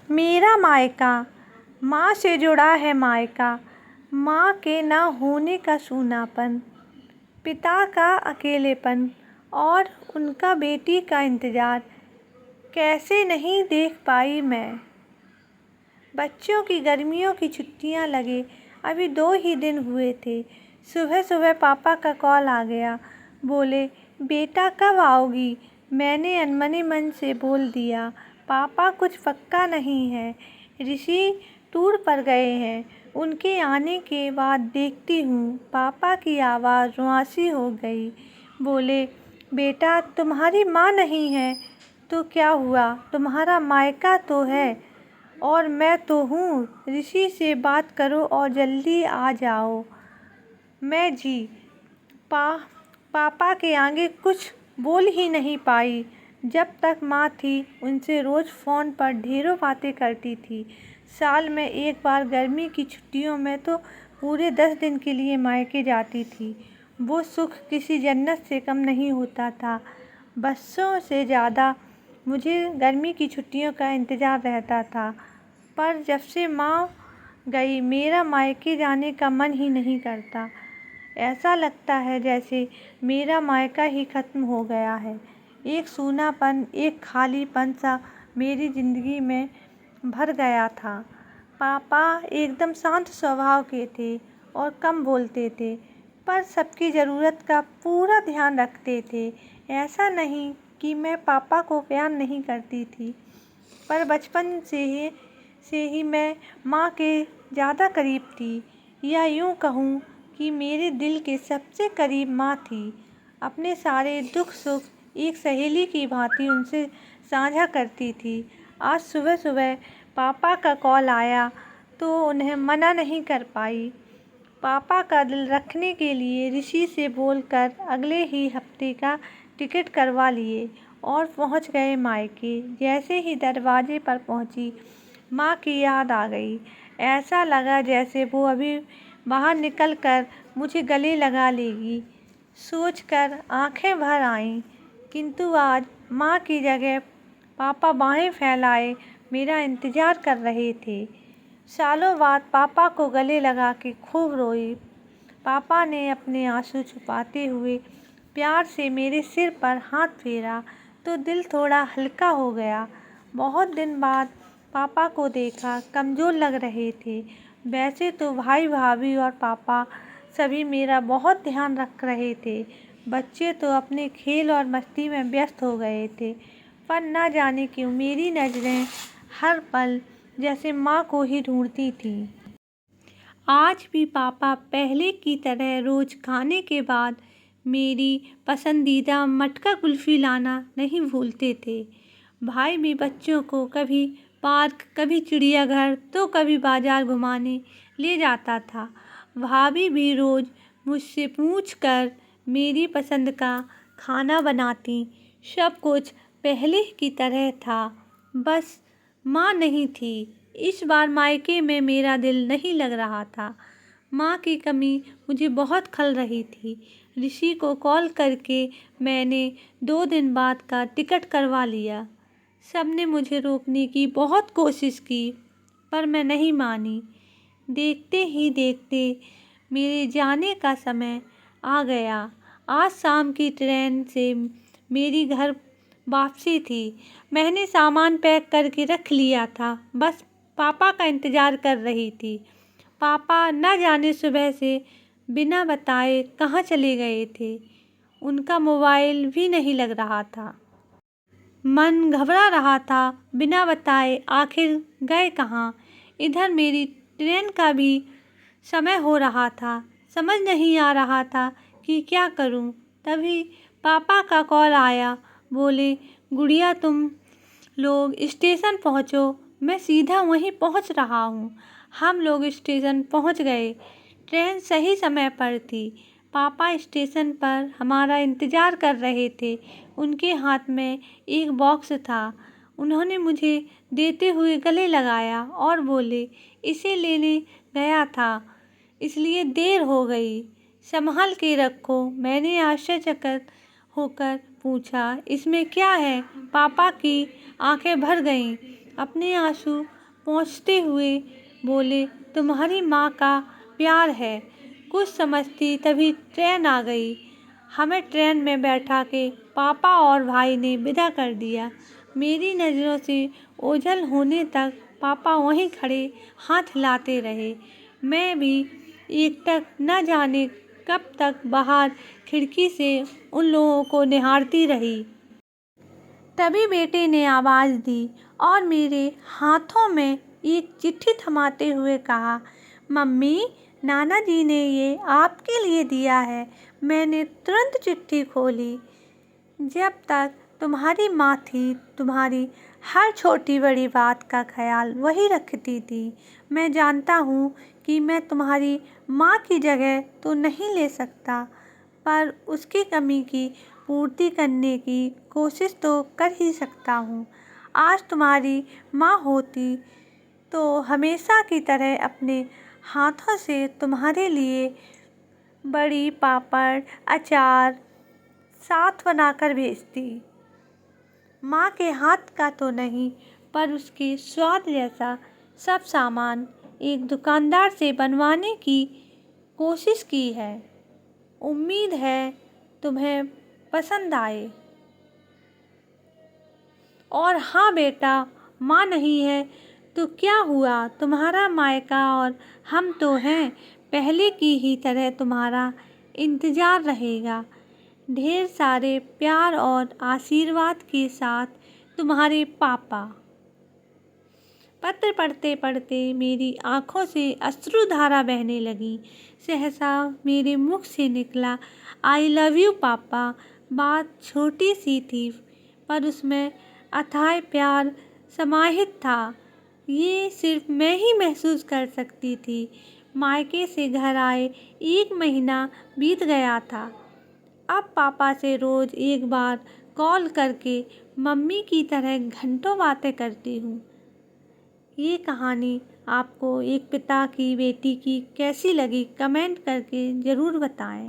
मेरा मायका माँ से जुड़ा है मायका, माँ के ना होने का सूनापन, पिता का अकेलेपन और उनका बेटी का इंतज़ार कैसे नहीं देख पाई मैं। बच्चों की गर्मियों की छुट्टियां लगे अभी 2 ही दिन हुए थे। सुबह सुबह पापा का कॉल आ गया। बोले, बेटा कब आओगी? मैंने अनमने मन से बोल दिया, पापा कुछ पक्का नहीं है, ऋषि टूर पर गए हैं, उनके आने के बाद देखती हूँ। पापा की आवाज़ रुआंसी हो गई। बोले, बेटा तुम्हारी माँ नहीं है तो क्या हुआ, तुम्हारा मायका तो है और मैं तो हूँ। ऋषि से बात करो और जल्दी आ जाओ। मैं जी पापा के आगे कुछ बोल ही नहीं पाई। जब तक माँ थी उनसे रोज़ फ़ोन पर ढेरों बातें करती थी। साल में एक बार गर्मी की छुट्टियों में तो पूरे 10 दिन के लिए मायके जाती थी। वो सुख किसी जन्नत से कम नहीं होता था। बरसों से ज़्यादा मुझे गर्मी की छुट्टियों का इंतज़ार रहता था, पर जब से माँ गई मेरा मायके जाने का मन ही नहीं करता। ऐसा लगता है जैसे मेरा मायका ही ख़त्म हो गया है। एक सूनापन, एक खालीपन सा मेरी ज़िंदगी में भर गया था। पापा एकदम शांत स्वभाव के थे और कम बोलते थे, पर सबकी ज़रूरत का पूरा ध्यान रखते थे। ऐसा नहीं कि मैं पापा को प्यार नहीं करती थी, पर बचपन से ही मैं माँ के ज़्यादा करीब थी, या यूँ कहूँ कि मेरे दिल के सबसे करीब माँ थी। अपने सारे दुख सुख एक सहेली की भांति उनसे साझा करती थी। आज सुबह सुबह पापा का कॉल आया तो उन्हें मना नहीं कर पाई। पापा का दिल रखने के लिए ऋषि से बोलकर अगले ही हफ्ते का टिकट करवा लिए और पहुंच गए मायके। जैसे ही दरवाजे पर पहुंची, माँ की याद आ गई। ऐसा लगा जैसे वो अभी बाहर निकलकर मुझे गले लगा लेगी। सोचकर आंखें भर आईं, किंतु आज माँ की जगह पापा बाहें फैलाए मेरा इंतज़ार कर रहे थे। सालों बाद पापा को गले लगा के खूब रोई। पापा ने अपने आंसू छुपाते हुए प्यार से मेरे सिर पर हाथ फेरा तो दिल थोड़ा हल्का हो गया। बहुत दिन बाद पापा को देखा, कमज़ोर लग रहे थे। वैसे तो भाई भाभी और पापा सभी मेरा बहुत ध्यान रख रहे थे। बच्चे तो अपने खेल और मस्ती में व्यस्त हो गए थे, पर न जाने क्यों मेरी नज़रें हर पल जैसे माँ को ही ढूंढती थीं। आज भी पापा पहले की तरह रोज़ खाने के बाद मेरी पसंदीदा मटका कुल्फ़ी लाना नहीं भूलते थे। भाई भी बच्चों को कभी पार्क, कभी चिड़ियाघर तो कभी बाज़ार घुमाने ले जाता था। भाभी भी रोज़ मुझसे पूछकर मेरी पसंद का खाना बनाती। सब कुछ पहले की तरह था, बस माँ नहीं थी। इस बार मायके में मेरा दिल नहीं लग रहा था। माँ की कमी मुझे बहुत खल रही थी। ऋषि को कॉल करके मैंने 2 दिन बाद का टिकट करवा लिया। सबने मुझे रोकने की बहुत कोशिश की, पर मैं नहीं मानी। देखते ही देखते मेरे जाने का समय आ गया। आज शाम की ट्रेन से मेरी घर वापसी थी। मैंने सामान पैक करके रख लिया था, बस पापा का इंतज़ार कर रही थी। पापा न जाने सुबह से बिना बताए कहाँ चले गए थे। उनका मोबाइल भी नहीं लग रहा था। मन घबरा रहा था, बिना बताए आखिर गए कहाँ। इधर मेरी ट्रेन का भी समय हो रहा था। समझ नहीं आ रहा था कि क्या करूं। तभी पापा का कॉल आया। बोले, गुड़िया तुम लोग स्टेशन पहुँचो। मैं सीधा वहीं पहुँच रहा हूँ। हम लोग स्टेशन पहुँच गए। ट्रेन सही समय पर थी। पापा स्टेशन पर हमारा इंतज़ार कर रहे थे। उनके हाथ में एक बॉक्स था। उन्होंने मुझे देते हुए गले लगाया और बोले, इसे लेने गया था इसलिए देर हो गई, संभाल के रखो। मैंने आश्चर्यचकित होकर पूछा, इसमें क्या है? पापा की आंखें भर गईं। अपने आंसू पहुँचते हुए बोले, तुम्हारी माँ का प्यार है। कुछ समझती तभी ट्रेन आ गई। हमें ट्रेन में बैठा के पापा और भाई ने विदा कर दिया। मेरी नज़रों से ओझल होने तक पापा वहीं खड़े हाथ हिलाते रहे। मैं भी एकटक न जाने कब तक बाहर खिड़की से उन लोगों को निहारती रही। तभी बेटे ने आवाज़ दी और मेरे हाथों में एक चिट्ठी थमाते हुए कहा, मम्मी, नाना जी ने ये आपके लिए दिया है। मैंने तुरंत चिट्ठी खोली। जब तक तुम्हारी माँ थी, तुम्हारी हर छोटी बड़ी बात का ख्याल वही रखती थी। मैं जानता हूँ कि मैं तुम्हारी माँ की जगह तो नहीं ले सकता, पर उसकी कमी की पूर्ति करने की कोशिश तो कर ही सकता हूँ। आज तुम्हारी माँ होती तो हमेशा की तरह अपने हाथों से तुम्हारे लिए बड़ी पापड़, अचार साथ बनाकर भेजती। माँ के हाथ का तो नहीं, पर उसके स्वाद जैसा सब सामान एक दुकानदार से बनवाने की कोशिश की है। उम्मीद है तुम्हें पसंद आए। और हाँ बेटा, माँ नहीं है तो क्या हुआ, तुम्हारा मायका और हम तो हैं। पहले की ही तरह तुम्हारा इंतज़ार रहेगा। ढेर सारे प्यार और आशीर्वाद के साथ, तुम्हारे पापा। पत्र पढ़ते पढ़ते मेरी आंखों से अश्रुधारा बहने लगी। सहसा मेरे मुख से निकला, आई लव यू पापा। बात छोटी सी थी, पर उसमें अथाह प्यार समाहित था। ये सिर्फ मैं ही महसूस कर सकती थी। मायके से घर आए 1 महीना बीत गया था। अब पापा से रोज़ एक बार कॉल करके मम्मी की तरह घंटों बातें करती हूँ। ये कहानी आपको एक पिता की बेटी की कैसी लगी, कमेंट करके ज़रूर बताएं।